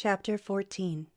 Chapter 14.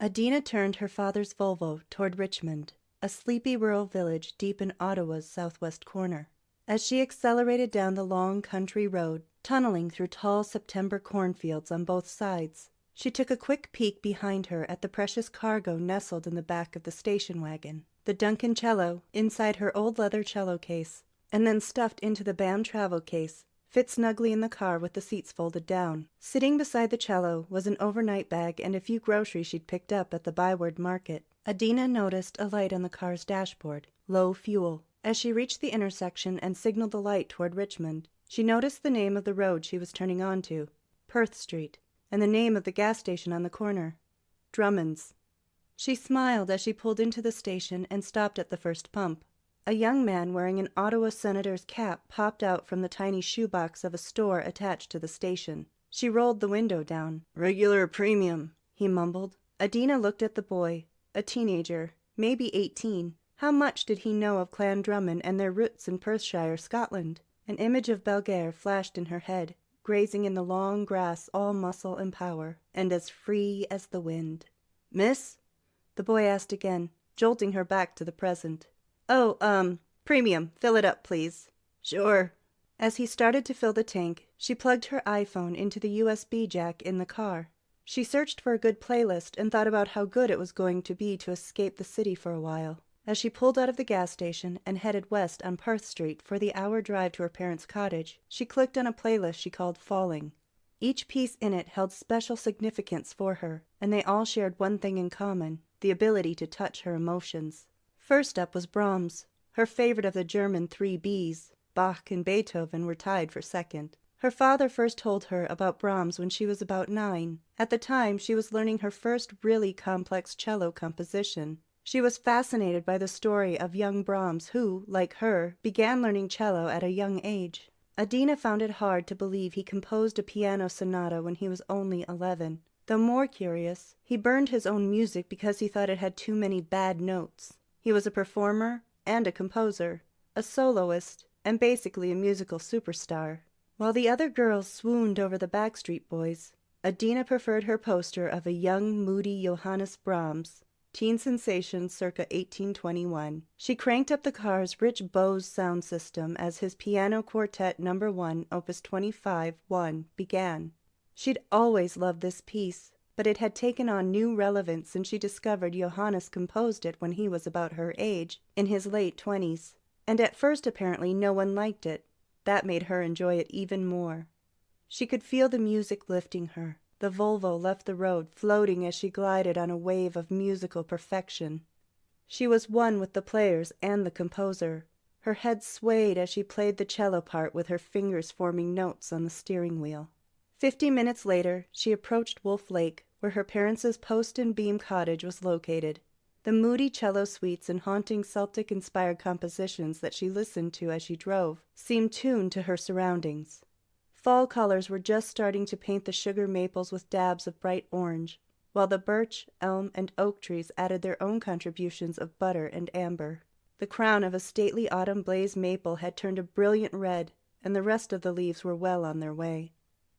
Adeena turned her father's Volvo toward Richmond, a sleepy rural village deep in Ottawa's southwest corner. As she accelerated down the long country road, tunneling through tall September cornfields on both sides, she took a quick peek behind her at the precious cargo nestled in the back of the station wagon, the Duncan cello inside her old leather cello case, and then stuffed into the BAM travel case, fit snugly in the car with the seats folded down. Sitting beside the cello was an overnight bag and a few groceries she'd picked up at the Byward Market. Adeena noticed a light on the car's dashboard, low fuel. As she reached the intersection and signaled the light toward Richmond, she noticed the name of the road she was turning onto, Perth Street, and the name of the gas station on the corner, Drummond's. She smiled as she pulled into the station and stopped at the first pump. A young man wearing an Ottawa senator's cap popped out from the tiny shoebox of a store attached to the station. She rolled the window down. "Regular premium," he mumbled. Adeena looked at the boy, a teenager, maybe 18. How much did he know of Clan Drummond and their roots in Perthshire, Scotland? An image of Belgair flashed in her head, grazing in the long grass, all muscle and power, and as free as the wind. "Miss?" the boy asked again, jolting her back to the present. "Oh, premium. Fill it up, please." "Sure." As he started to fill the tank, she plugged her iPhone into the USB jack in the car. She searched for a good playlist and thought about how good it was going to be to escape the city for a while. As she pulled out of the gas station and headed west on Perth Street for the hour drive to her parents' cottage, she clicked on a playlist she called Falling. Each piece in it held special significance for her, and they all shared one thing in common, the ability to touch her emotions. First up was Brahms, her favorite of the German 3 Bs. Bach and Beethoven were tied for second. Her father first told her about Brahms when she was about 9. At the time, she was learning her first really complex cello composition. She was fascinated by the story of young Brahms who, like her, began learning cello at a young age. Adeena found it hard to believe he composed a piano sonata when he was only 11. Though more curious, he burned his own music because he thought it had too many bad notes. He was a performer and a composer, a soloist, and basically a musical superstar. While the other girls swooned over the Backstreet Boys, Adeena preferred her poster of a young, moody Johannes Brahms, teen sensation circa 1821. She cranked up the car's rich Bose sound system as his Piano Quartet No. 1, Opus 25-1, began. She'd always loved this piece, but it had taken on new relevance since she discovered Johannes composed it when he was about her age, in his late 20s. And at first apparently no one liked it. That made her enjoy it even more. She could feel the music lifting her. The Volvo left the road, floating as she glided on a wave of musical perfection. She was one with the players and the composer. Her head swayed as she played the cello part with her fingers forming notes on the steering wheel. 50 minutes later, she approached Wolf Lake, where her parents' post and beam cottage was located. The moody cello suites and haunting Celtic-inspired compositions that she listened to as she drove seemed tuned to her surroundings. Fall colors were just starting to paint the sugar maples with dabs of bright orange, while the birch, elm, and oak trees added their own contributions of butter and amber. The crown of a stately autumn blaze maple had turned a brilliant red, and the rest of the leaves were well on their way.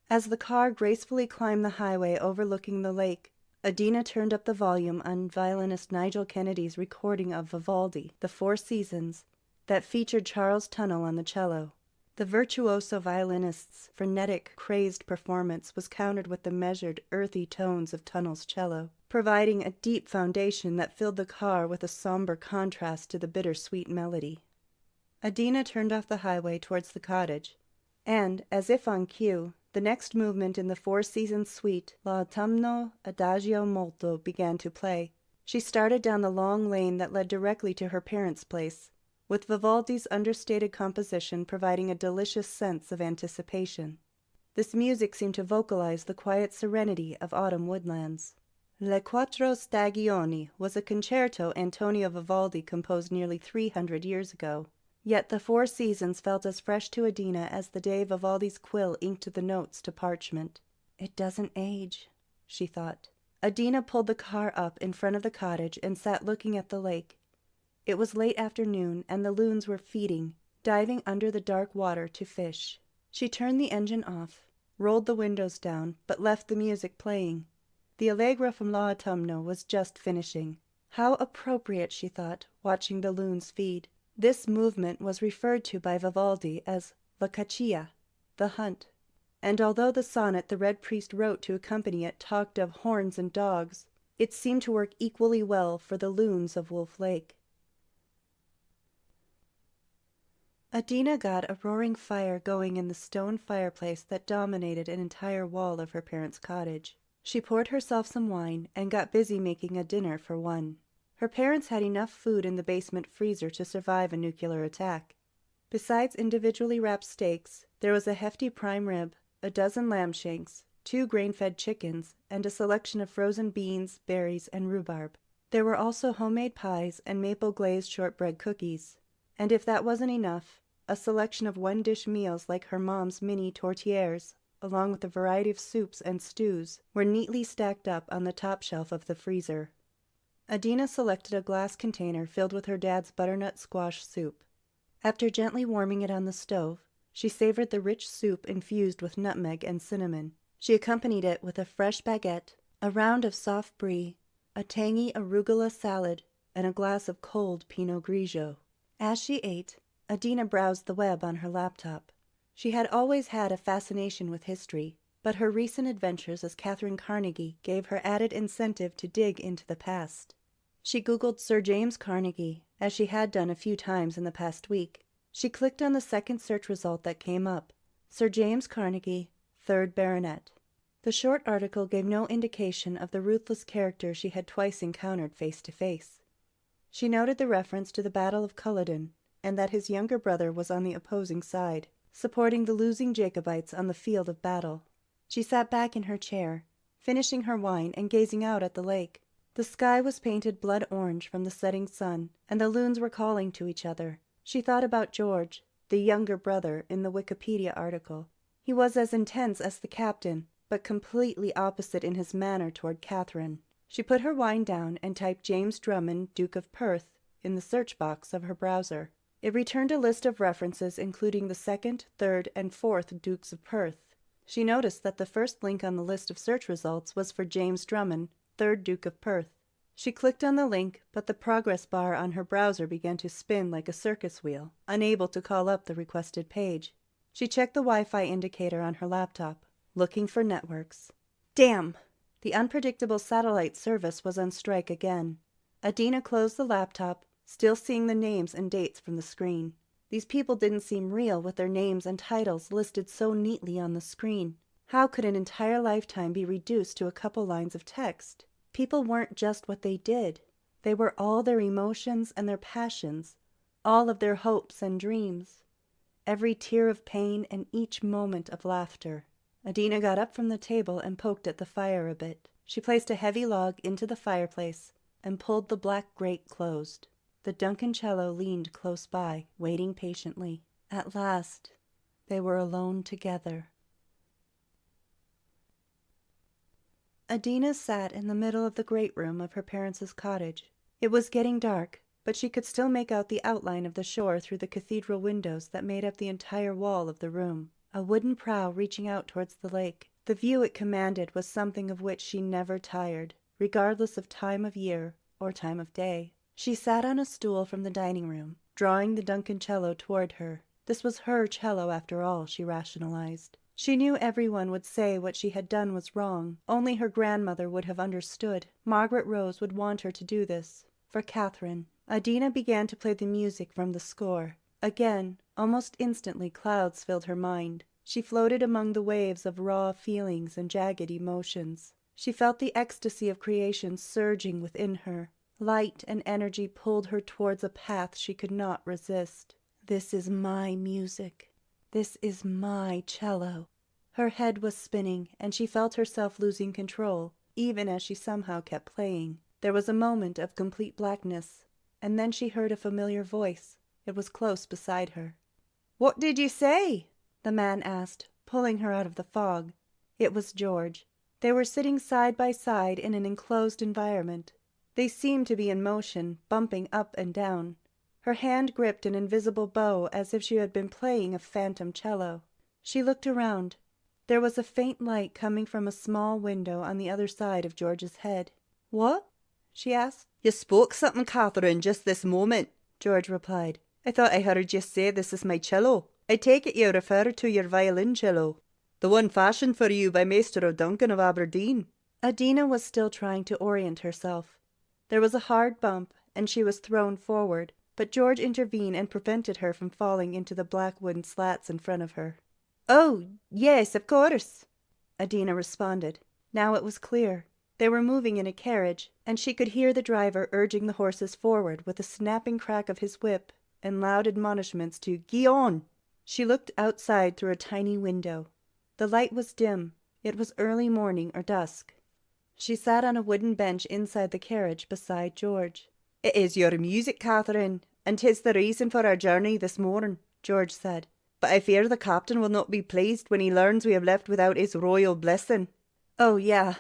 As the car gracefully climbed the highway overlooking the lake, Adeena turned up the volume on violinist Nigel Kennedy's recording of Vivaldi, The Four Seasons, that featured Charles Tunnell on the cello. The virtuoso violinist's frenetic, crazed performance was countered with the measured, earthy tones of Tunnell's cello, providing a deep foundation that filled the car with a somber contrast to the bittersweet melody. Adeena turned off the highway towards the cottage, and, as if on cue, the next movement in the Four Seasons suite, L'autunno Adagio Molto, began to play. She started down the long lane that led directly to her parents' place, with Vivaldi's understated composition providing a delicious sense of anticipation. This music seemed to vocalize the quiet serenity of autumn woodlands. Le Quattro Stagioni was a concerto Antonio Vivaldi composed nearly 300 years ago. Yet the Four Seasons felt as fresh to Adeena as the day Vivaldi's quill inked the notes to parchment. "It doesn't age," she thought. Adeena pulled the car up in front of the cottage and sat looking at the lake. It was late afternoon, and the loons were feeding, diving under the dark water to fish. She turned the engine off, rolled the windows down, but left the music playing. The Allegro from L'Autunno was just finishing. How appropriate, she thought, watching the loons feed. This movement was referred to by Vivaldi as La Caccia, the hunt. And although the sonnet the Red Priest wrote to accompany it talked of horns and dogs, it seemed to work equally well for the loons of Wolf Lake. Adeena got a roaring fire going in the stone fireplace that dominated an entire wall of her parents' cottage. She poured herself some wine and got busy making a dinner for one. Her parents had enough food in the basement freezer to survive a nuclear attack. Besides individually wrapped steaks, there was a hefty prime rib, a dozen lamb shanks, 2 grain-fed chickens, and a selection of frozen beans, berries, and rhubarb. There were also homemade pies and maple-glazed shortbread cookies. And if that wasn't enough, a selection of one-dish meals like her mom's mini tourtières, along with a variety of soups and stews, were neatly stacked up on the top shelf of the freezer. Adeena selected a glass container filled with her dad's butternut squash soup. After gently warming it on the stove, she savored the rich soup infused with nutmeg and cinnamon. She accompanied it with a fresh baguette, a round of soft brie, a tangy arugula salad, and a glass of cold Pinot Grigio. As she ate, Adeena browsed the web on her laptop. She had always had a fascination with history, but her recent adventures as Catherine Carnegie gave her added incentive to dig into the past. She Googled Sir James Carnegie, as she had done a few times in the past week. She clicked on the second search result that came up, Sir James Carnegie, 3rd Baronet. The short article gave no indication of the ruthless character she had twice encountered face to face. She noted the reference to the Battle of Culloden, and that his younger brother was on the opposing side, supporting the losing Jacobites on the field of battle. She sat back in her chair, finishing her wine and gazing out at the lake. The sky was painted blood orange from the setting sun, and the loons were calling to each other. She thought about George, the younger brother, in the Wikipedia article. He was as intense as the captain, but completely opposite in his manner toward Catherine. She put her wine down and typed James Drummond, Duke of Perth, in the search box of her browser. It returned a list of references including the 2nd, 3rd, and 4th Dukes of Perth. She noticed that the first link on the list of search results was for James Drummond, 3rd Duke of Perth. She clicked on the link, but the progress bar on her browser began to spin like a circus wheel, unable to call up the requested page. She checked the Wi-Fi indicator on her laptop, looking for networks. Damn! The unpredictable satellite service was on strike again. Adeena closed the laptop, still seeing the names and dates from the screen. These people didn't seem real with their names and titles listed so neatly on the screen. How could an entire lifetime be reduced to a couple lines of text? People weren't just what they did. They were all their emotions and their passions, all of their hopes and dreams, every tear of pain and each moment of laughter. Adeena got up from the table and poked at the fire a bit. She placed a heavy log into the fireplace and pulled the black grate closed. The Duncancello leaned close by, waiting patiently. At last, they were alone together. Adeena sat in the middle of the great room of her parents' cottage. It was getting dark, but she could still make out the outline of the shore through the cathedral windows that made up the entire wall of the room. A wooden prow reaching out towards the lake. The view it commanded was something of which she never tired, regardless of time of year or time of day. She sat on a stool from the dining room, drawing the Duncancello toward her. This was her cello after all, she rationalized. She knew everyone would say what she had done was wrong. Only her grandmother would have understood. Margaret Rose would want her to do this. For Catherine. Adeena began to play the music from the score. Again, almost instantly, clouds filled her mind. She floated among the waves of raw feelings and jagged emotions. She felt the ecstasy of creation surging within her. Light and energy pulled her towards a path she could not resist. This is my music. This is my cello. Her head was spinning, and she felt herself losing control, even as she somehow kept playing. There was a moment of complete blackness, and then she heard a familiar voice. It was close beside her. "What did you say?" the man asked, pulling her out of the fog. It was George. They were sitting side by side in an enclosed environment. They seemed to be in motion, bumping up and down. Her hand gripped an invisible bow as if she had been playing a phantom cello. She looked around. There was a faint light coming from a small window on the other side of George's head. "What?" she asked. "You spoke something, Catherine, just this moment," George replied. "I thought I heard you say this is my cello. I take it you refer to your violoncello, the one fashioned for you by Master O'Duncan of Aberdeen." Adeena was still trying to orient herself. There was a hard bump, and she was thrown forward, but George intervened and prevented her from falling into the black wooden slats in front of her. "Oh, yes, of course," Adeena responded. Now it was clear. They were moving in a carriage, and she could hear the driver urging the horses forward with a snapping crack of his whip and loud admonishments to "Gee on!" She looked outside through a tiny window. The light was dim. It was early morning or dusk. She sat on a wooden bench inside the carriage beside George. "It is your music, Catherine, and 'tis the reason for our journey this morning," George said. "But I fear the captain will not be pleased when he learns we have left without his royal blessing." "Oh, yeah,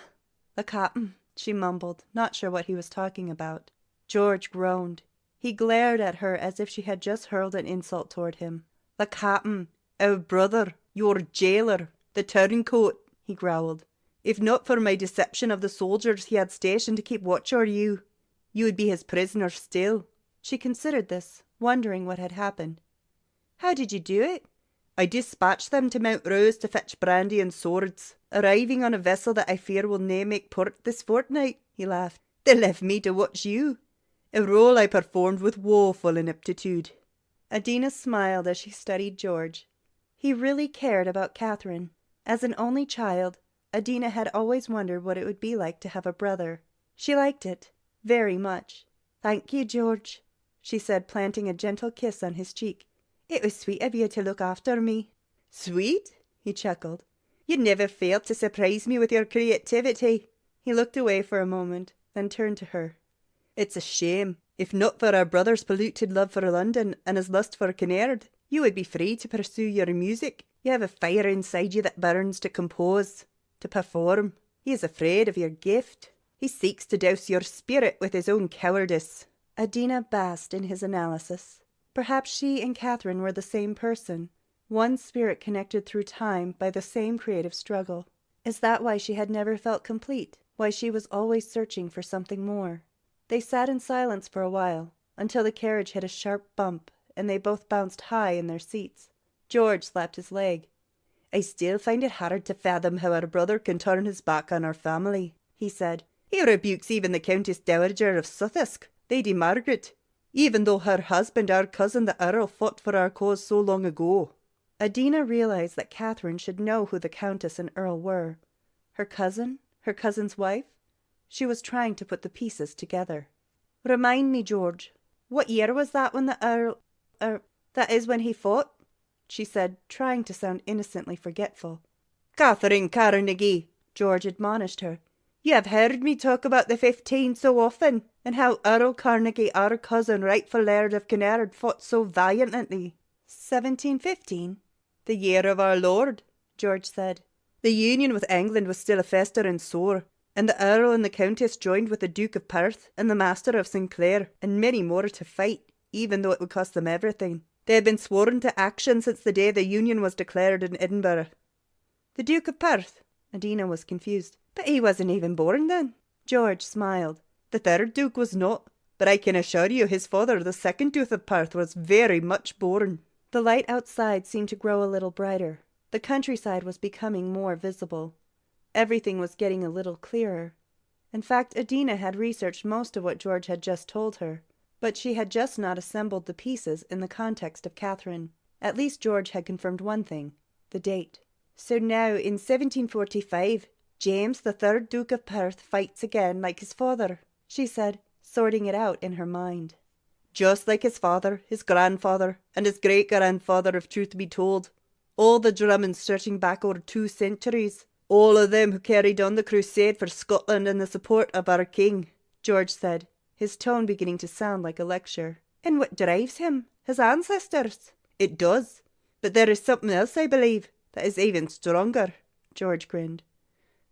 the captain," she mumbled, not sure what he was talking about. George groaned. He glared at her as if she had just hurled an insult toward him. "The captain, our brother, your jailer, the turncoat," he growled. "If not for my deception of the soldiers he had stationed to keep watch over you, you would be his prisoner still." She considered this, wondering what had happened. "How did you do it?" "I dispatched them to Mount Rose to fetch brandy and swords, arriving on a vessel that I fear will nae make port this fortnight," he laughed. "They left me to watch you, a role I performed with woeful ineptitude." Adeena smiled as she studied George. He really cared about Catherine. As an only child, Adeena had always wondered what it would be like to have a brother. She liked it, very much. "Thank you, George," she said, planting a gentle kiss on his cheek. "It was sweet of you to look after me." "Sweet?" he chuckled. "You never failed to surprise me with your creativity." He looked away for a moment, then turned to her. "It's a shame. If not for our brother's polluted love for London and his lust for Kinnaird, you would be free to pursue your music. You have a fire inside you that burns to compose, to perform. He is afraid of your gift. He seeks to douse your spirit with his own cowardice." Adeena basked in his analysis. Perhaps she and Catherine were the same person, one spirit connected through time by the same creative struggle. Is that why she had never felt complete? Why she was always searching for something more? They sat in silence for a while, until the carriage hit a sharp bump, and they both bounced high in their seats. George slapped his leg. "I still find it hard to fathom how our brother can turn his back on our family," he said. "He rebukes even the Countess Dowager of Suffolk, Lady Margaret, even though her husband, our cousin the Earl, fought for our cause so long ago." Adeena realized that Catherine should know who the Countess and Earl were. Her cousin? Her cousin's wife? She was trying to put the pieces together. "Remind me, George, what year was that when the Earl... that is, when he fought?" she said, trying to sound innocently forgetful. "Catherine Carnegie," George admonished her. "You have heard me talk about the 15 so often, and how Earl Carnegie, our cousin, rightful Laird of Kinnaird, fought so valiantly." 1715? "The year of our Lord," George said. "The union with England was still a festering sore, and the Earl and the Countess joined with the Duke of Perth and the Master of Sinclair and many more to fight, even though it would cost them everything. They had been sworn to action since the day the union was declared in Edinburgh." "The Duke of Perth?" Adeena was confused. "But he wasn't even born then." George smiled. "The third Duke was not, but I can assure you his father, the second Duke of Perth, was very much born." The light outside seemed to grow a little brighter. The countryside was becoming more visible. Everything was getting a little clearer. In fact, Adeena had researched most of what George had just told her, but she had just not assembled the pieces in the context of Catherine. At least George had confirmed one thing, the date. "So now, in 1745, James, the third Duke of Perth, fights again like his father," she said, sorting it out in her mind. "Just like his father, his grandfather, and his great-grandfather, if truth be told. All the Drummonds stretching back over 2 centuries. All of them who carried on the crusade for Scotland and the support of our king," George said, his tone beginning to sound like a lecture. "And what drives him? His ancestors?" "It does. But there is something else, I believe, that is even stronger." George grinned.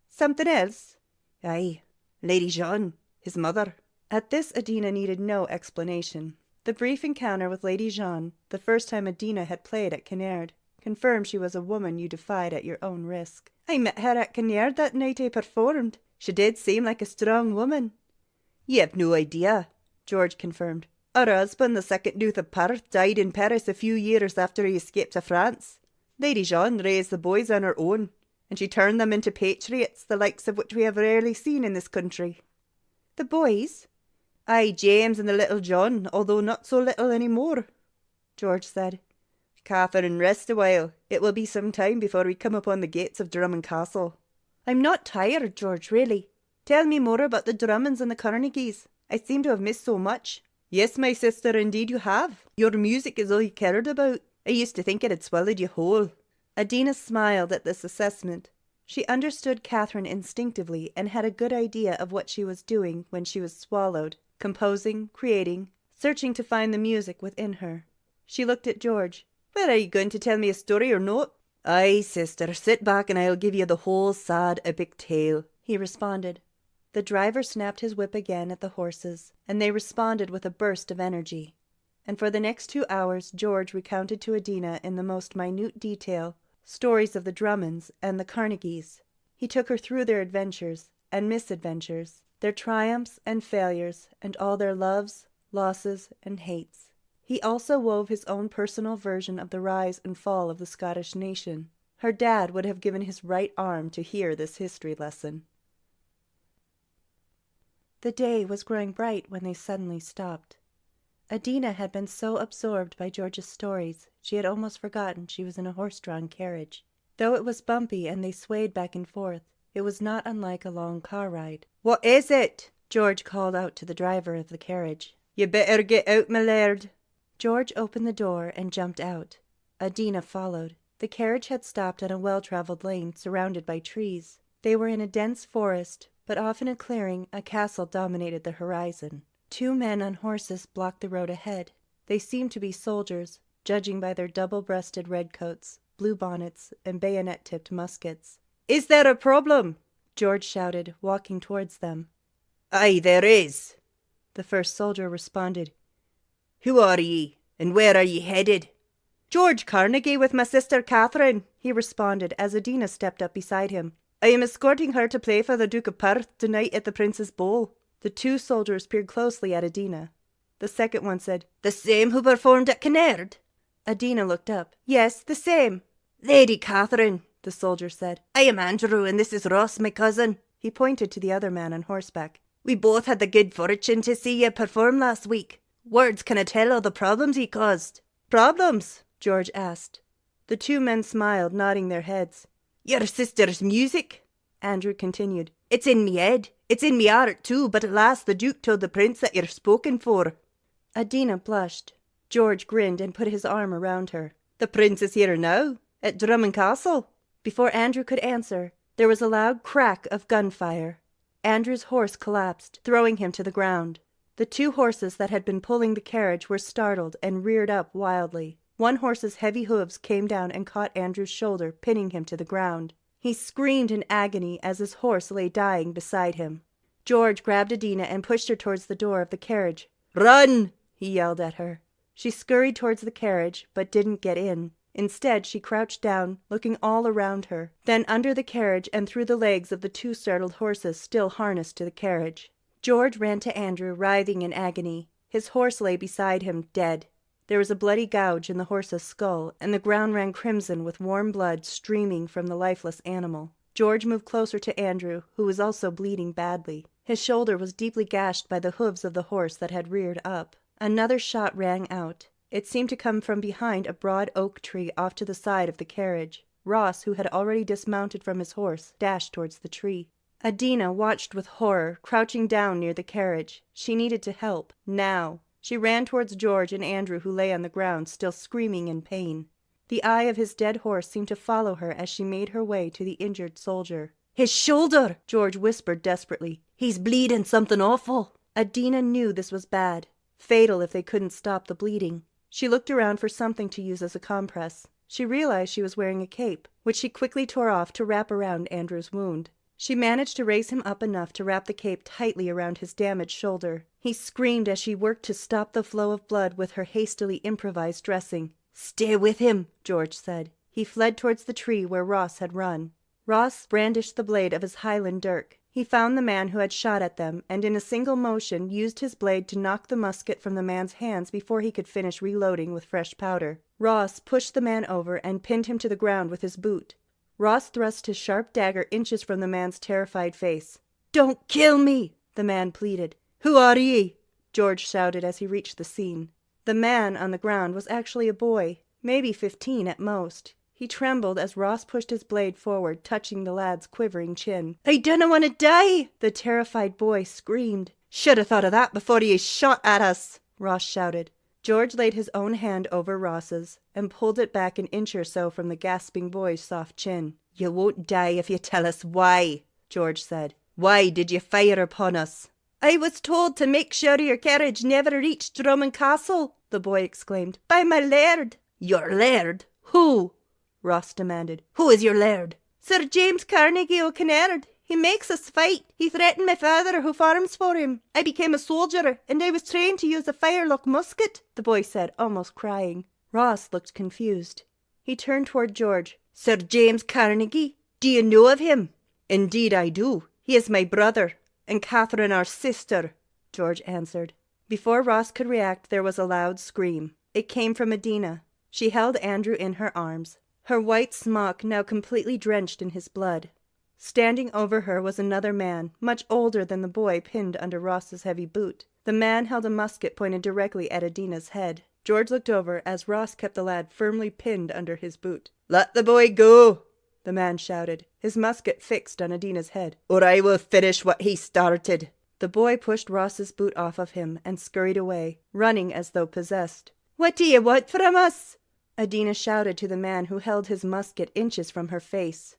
"Something else?" "Aye, Lady Jeanne, his mother." At this, Adeena needed no explanation. The brief encounter with Lady Jeanne, the first time Adeena had played at Kinnaird, Confirmed she was a woman you defied at your own risk. I met her at Kinnaird that night I performed. She did seem like a strong woman. You have no idea, George confirmed. Her husband, the second Duke of Perth, died in Paris a few years after he escaped to France. Lady Jeanne raised the boys on her own, and she turned them into patriots, the likes of which we have rarely seen in this country. The boys? Aye, James and the little John, although not so little any more, George said. Catherine, rest a while. It will be some time before we come upon the gates of Drummond Castle. I'm not tired, George, really. Tell me more about the Drummonds and the Carnegies. I seem to have missed so much. Yes, my sister, indeed you have. Your music is all you cared about. I used to think it had swallowed you whole. Adeena smiled at this assessment. She understood Catherine instinctively and had a good idea of what she was doing when she was swallowed, composing, creating, searching to find the music within her. She looked at George. Well, are you going to tell me a story or not? Aye, sister, sit back and I'll give you the whole sad epic tale, he responded. The driver snapped his whip again at the horses, and they responded with a burst of energy. And for the next 2 hours George recounted to Adeena in the most minute detail stories of the Drummonds and the Carnegies. He took her through their adventures and misadventures, their triumphs and failures, and all their loves, losses, and hates. He also wove his own personal version of the rise and fall of the Scottish nation. Her dad would have given his right arm to hear this history lesson. The day was growing bright when they suddenly stopped. Adeena had been so absorbed by George's stories, she had almost forgotten she was in a horse-drawn carriage. Though it was bumpy and they swayed back and forth, it was not unlike a long car ride. What is it? George called out to the driver of the carriage. You better get out, my laird. George opened the door and jumped out. Adeena followed. The carriage had stopped on a well-traveled lane surrounded by trees. They were in a dense forest, but off in a clearing a castle dominated the horizon. 2 men on horses blocked the road ahead. They seemed to be soldiers, judging by their double-breasted redcoats, blue bonnets, and bayonet-tipped muskets. Is there a problem? George shouted, walking towards them. Aye, there is, the first soldier responded. Who are ye, and where are ye headed? George Carnegie with my sister Catherine, he responded as Adeena stepped up beside him. I am escorting her to play for the Duke of Perth tonight at the Prince's Ball. The 2 soldiers peered closely at Adeena. The second one said, The same who performed at Kinnaird? Adeena looked up. Yes, the same. Lady Catherine, the soldier said. I am Andrew, and this is Ross, my cousin. He pointed to the other man on horseback. We both had the good fortune to see ye perform last week. Words cannot tell all the problems ye caused. Problems? George asked. The 2 men smiled, nodding their heads. Your sister's music, Andrew continued. It's in me head. It's in me heart too, but at last the Duke told the Prince that you're spoken for. Adeena blushed. George grinned and put his arm around her. The Prince is here now, at Drummond Castle. Before Andrew could answer, there was a loud crack of gunfire. Andrew's horse collapsed, throwing him to the ground. The 2 horses that had been pulling the carriage were startled and reared up wildly. One horse's heavy hooves came down and caught Andrew's shoulder, pinning him to the ground. He screamed in agony as his horse lay dying beside him. George grabbed Adeena and pushed her towards the door of the carriage. Run! He yelled at her. She scurried towards the carriage, but didn't get in. Instead, she crouched down, looking all around her, then under the carriage and through the legs of the 2 startled horses still harnessed to the carriage. George ran to Andrew, writhing in agony. His horse lay beside him, dead. There was a bloody gouge in the horse's skull, and the ground ran crimson with warm blood streaming from the lifeless animal. George moved closer to Andrew, who was also bleeding badly. His shoulder was deeply gashed by the hooves of the horse that had reared up. Another shot rang out. It seemed to come from behind a broad oak tree off to the side of the carriage. Ross, who had already dismounted from his horse, dashed towards the tree. Adeena watched with horror, crouching down near the carriage. She needed to help, now. She ran towards George and Andrew, who lay on the ground, still screaming in pain. The eye of his dead horse seemed to follow her as she made her way to the injured soldier. His shoulder, George whispered desperately. He's bleeding something awful. Adeena knew this was bad, fatal if they couldn't stop the bleeding. She looked around for something to use as a compress. She realized she was wearing a cape, which she quickly tore off to wrap around Andrew's wound. She managed to raise him up enough to wrap the cape tightly around his damaged shoulder. He screamed as she worked to stop the flow of blood with her hastily improvised dressing. Stay with him, George said. He fled towards the tree where Ross had run. Ross brandished the blade of his Highland dirk. He found the man who had shot at them, and in a single motion used his blade to knock the musket from the man's hands before he could finish reloading with fresh powder. Ross pushed the man over and pinned him to the ground with his boot. Ross thrust his sharp dagger inches from the man's terrified face. "Don't kill me!" the man pleaded. "Who are ye?" George shouted as he reached the scene. The man on the ground was actually a boy, maybe 15 at most. He trembled as Ross pushed his blade forward, touching the lad's quivering chin. "I dinna want to die!" the terrified boy screamed. "Should have thought of that before ye shot at us!" Ross shouted. George laid his own hand over Ross's and pulled it back an inch or so from the gasping boy's soft chin. "You won't die if you tell us why," George said. "Why did you fire upon us?" "I was told to make sure your carriage never reached Drummond Castle," the boy exclaimed, "by my laird." "Your laird? Who?" Ross demanded. "Who is your laird?" "Sir James Carnegie o' Kinnaird. He makes us fight. He threatened my father who farms for him. I became a soldier, and I was trained to use a firelock musket," the boy said, almost crying. Ross looked confused. He turned toward George. "Sir James Carnegie? Do you know of him?" "Indeed I do. He is my brother, and Catherine our sister," George answered. Before Ross could react, there was a loud scream. It came from Adeena. She held Andrew in her arms, her white smock now completely drenched in his blood. Standing over her was another man, much older than the boy pinned under Ross's heavy boot. The man held a musket pointed directly at Adeena's head. George looked over as Ross kept the lad firmly pinned under his boot. "Let the boy go," the man shouted, his musket fixed on Adeena's head, "or I will finish what he started." The boy pushed Ross's boot off of him and scurried away, running as though possessed. "What do you want from us?" Adeena shouted to the man who held his musket inches from her face.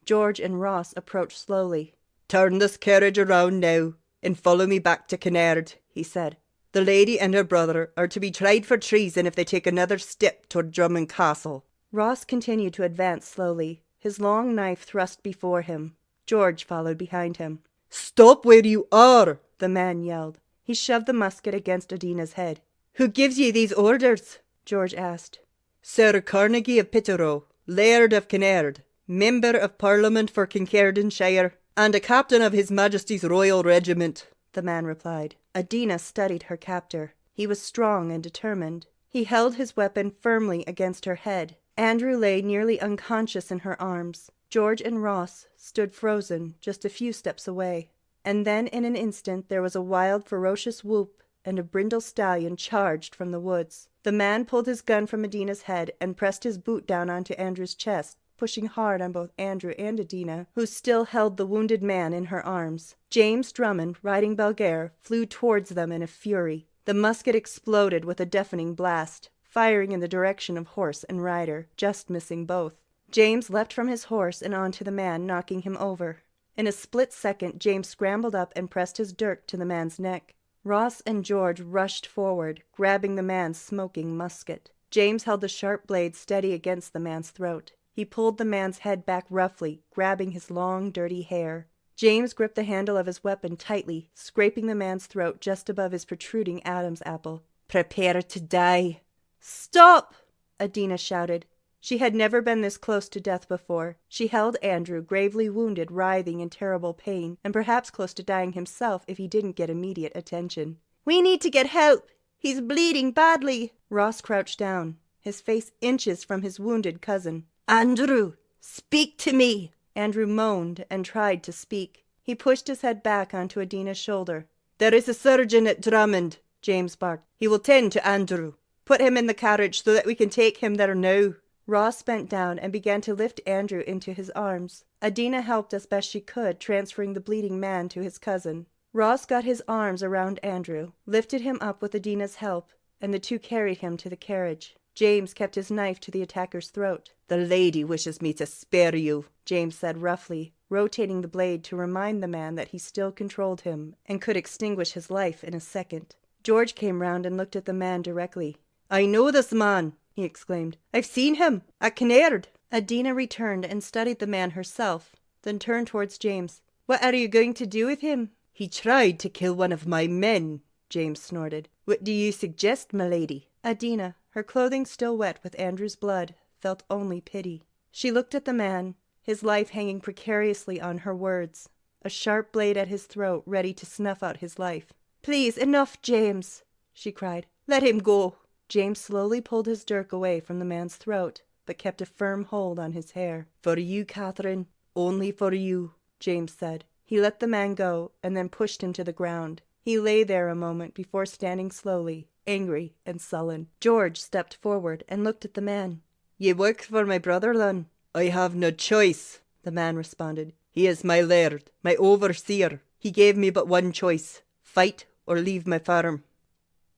George and Ross approached slowly. "Turn this carriage around now, and follow me back to Kinnaird," he said. "The lady and her brother are to be tried for treason if they take another step toward Drummond Castle." Ross continued to advance slowly, his long knife thrust before him. George followed behind him. "Stop where you are!" the man yelled. He shoved the musket against Adeena's head. "Who gives ye these orders?" George asked. "Sir Carnegie of Pitterrow, Laird of Kinnaird, Member of Parliament for Kincardineshire, and a captain of His Majesty's Royal Regiment," the man replied. Adeena studied her captor. He was strong and determined. He held his weapon firmly against her head. Andrew lay nearly unconscious in her arms. George and Ross stood frozen just a few steps away. And then in an instant there was a wild, ferocious whoop, and a brindle stallion charged from the woods. The man pulled his gun from Adeena's head and pressed his boot down onto Andrew's chest, pushing hard on both Andrew and Adeena, who still held the wounded man in her arms. James Drummond, riding Belgair, flew towards them in a fury. The musket exploded with a deafening blast, firing in the direction of horse and rider, just missing both. James leapt from his horse and onto the man, knocking him over. In a split second, James scrambled up and pressed his dirk to the man's neck. Ross and George rushed forward, grabbing the man's smoking musket. James held the sharp blade steady against the man's throat. He pulled the man's head back roughly, grabbing his long, dirty hair. James gripped the handle of his weapon tightly, scraping the man's throat just above his protruding Adam's apple. "Prepare to die." "Stop!" Adeena shouted. She had never been this close to death before. She held Andrew, gravely wounded, writhing in terrible pain, and perhaps close to dying himself if he didn't get immediate attention. "We need to get help. He's bleeding badly." Ross crouched down, his face inches from his wounded cousin. "Andrew, speak to me!" Andrew moaned and tried to speak. He pushed his head back onto Adeena's shoulder. "There is a surgeon at Drummond," James barked. "He will tend to Andrew. Put him in the carriage so that we can take him there now." Ross bent down and began to lift Andrew into his arms. Adeena helped as best she could, transferring the bleeding man to his cousin. Ross got his arms around Andrew, lifted him up with Adeena's help, and the two carried him to the carriage. James kept his knife to the attacker's throat. "The lady wishes me to spare you," James said roughly, rotating the blade to remind the man that he still controlled him and could extinguish his life in a second. George came round and looked at the man directly. "I know this man," he exclaimed. "I've seen him at Kinnaird." Adeena returned and studied the man herself, then turned towards James. "What are you going to do with him?" "He tried to kill one of my men," James snorted. "What do you suggest, my lady?" Adeena, her clothing still wet with Andrew's blood, felt only pity. She looked at the man, his life hanging precariously on her words, a sharp blade at his throat ready to snuff out his life. "Please, enough, James," she cried. "Let him go." James slowly pulled his dirk away from the man's throat, but kept a firm hold on his hair. "For you, Catherine, only for you," James said. He let the man go and then pushed him to the ground. He lay there a moment before standing slowly, angry and sullen. George stepped forward and looked at the man. "Ye work for my brother, then?" "I have no choice," the man responded. "He is my laird, my overseer. He gave me but one choice, fight or leave my farm."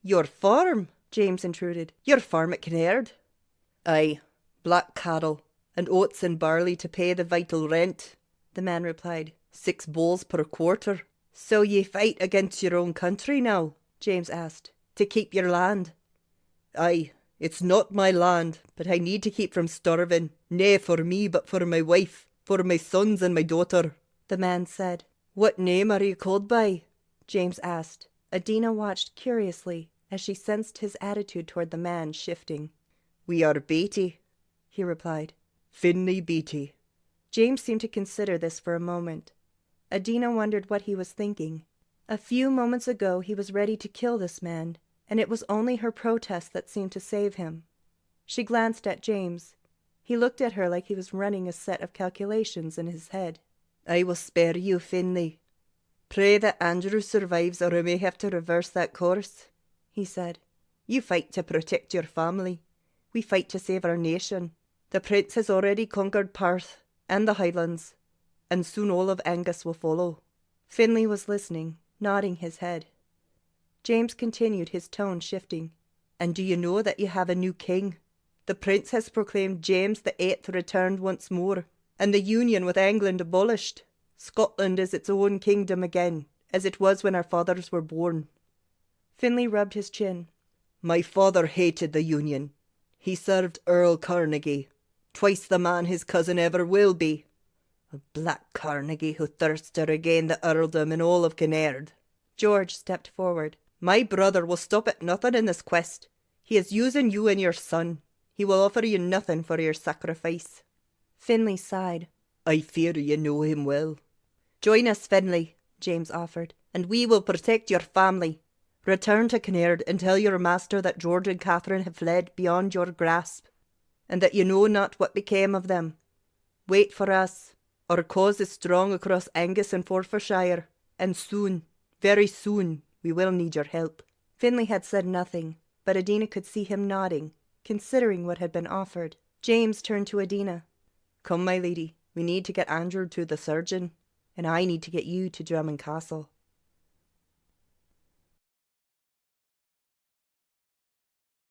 "Your farm?" James intruded. "Your farm at Kinnaird?" "Aye, black cattle, and oats and barley to pay the vital rent," the man replied. 6 bowls per quarter. "So ye fight against your own country now?" James asked. "To keep your land?" "Aye, it's not my land, but I need to keep from starving. Nae for me, but for my wife, for my sons and my daughter," the man said. "What name are you called by?" James asked. Adeena watched curiously as she sensed his attitude toward the man shifting. "We are Beatty," he replied. "Finlay Beatty." James seemed to consider this for a moment. Adeena wondered what he was thinking. A few moments ago he was ready to kill this man, and it was only her protest that seemed to save him. She glanced at James. He looked at her like he was running a set of calculations in his head. "I will spare you, Finlay. Pray that Andrew survives, or I may have to reverse that course," he said. "You fight to protect your family. We fight to save our nation. The Prince has already conquered Perth and the Highlands, and soon all of Angus will follow." Finlay was listening, nodding his head. James continued, his tone shifting. "And do you know that you have a new king? The Prince has proclaimed James the Eighth returned once more, and the union with England abolished. Scotland is its own kingdom again, as it was when our fathers were born." Finlay rubbed his chin. "My father hated the union. He served Earl Carnegie, twice the man his cousin ever will be. A black Carnegie who thirsts to regain the earldom in all of Kinnaird." George stepped forward. "My brother will stop at nothing in this quest. He is using you and your son. He will offer you nothing for your sacrifice." Finlay sighed. "I fear you know him well." "Join us, Finlay," James offered, "and we will protect your family. Return to Kinnaird and tell your master that George and Catherine have fled beyond your grasp, and that you know not what became of them. Wait for us. Our cause is strong across Angus and Forfarshire, and soon, very soon, we will need your help." Finlay had said nothing, but Adeena could see him nodding, considering what had been offered. James turned to Adeena. "Come, my lady, we need to get Andrew to the surgeon, and I need to get you to Drummond Castle."